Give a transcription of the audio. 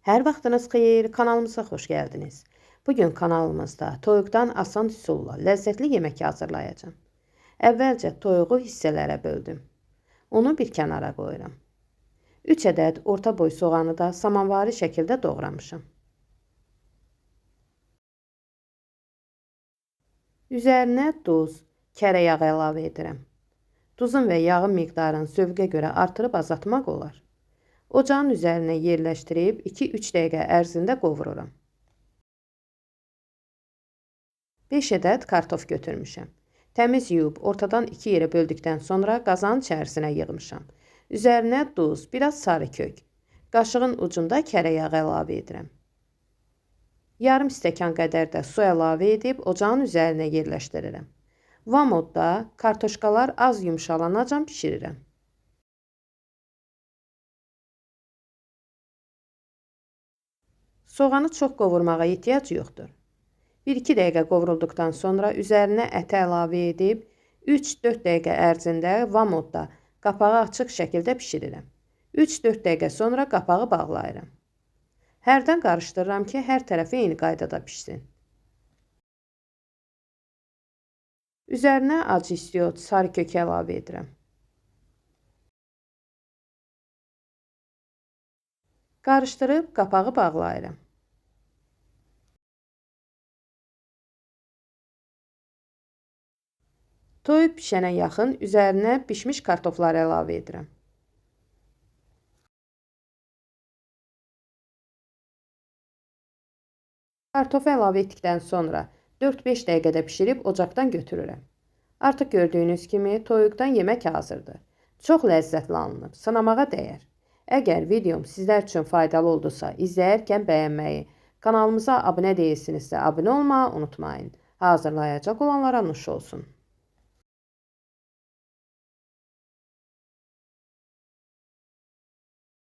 Hər vaxtınız xeyir, kanalımıza xoş gəldiniz. Bugün kanalımızda toyuqdan asan üsulla ləzzətli yemək hazırlayacağım. Əvvəlcə toyuğu hissələrə böldüm. Onu bir kənara qoyuram. 3 ədəd orta boy soğanı da samanvari şəkildə doğramışam. Üzərinə duz, kərə yağı əlavə edirəm. Duzun və yağın miqdarını zövqə görə artırıb azaltmaq olar. Ocağın üzərinə yerləşdirib 2-3 dəqiqə ərzində qovururam. 5 ədəd kartof götürmüşəm. Təmiz yuyub ortadan 2 yerə böldükdən sonra qazanın içərisinə yığmışam. Üzərinə duz, biraz sarı kök, qaşığın ucunda kərə yağı əlavə edirəm. Yarım stəkan qədər də su əlavə edib ocağın üzərinə yerləşdirirəm. Vamodda kartoşkalar az yumşalanacan pişirirəm. Soğanı çox qovurmağa ehtiyac yoxdur. 1-2 dəqiqə qovurulduqdan sonra üzərinə əti əlavə edib 3-4 dəqiqə ərzində vamodda qapağı açıq şəkildə pişirirəm. 3-4 dəqiqə sonra qapağı bağlayıram. Hərdən qarışdırıram ki, hər tərəfi eyni qaydada pişsin. Üzərinə acı istiot, sarı kök əlavə edirəm. Qarışdırıb qapağı bağlayıram. Toyuq pişənə yaxın üzərinə pişmiş kartofları əlavə edirəm. Kartofu əlavə etdikdən sonra 4-5 dəqiqədə pişirib ocaqdan götürürəm. Artıq gördüyünüz kimi toyuqdan yemək hazırdır. Çox ləzzətli alınıb, sınamağa dəyər. Əgər videom sizlər üçün faydalı oldusa, izləyərkən bəyənməyi, kanalımıza abunə deyilsinizsə abunə olmağı unutmayın. Hazırlayacaq olanlara nuş olsun.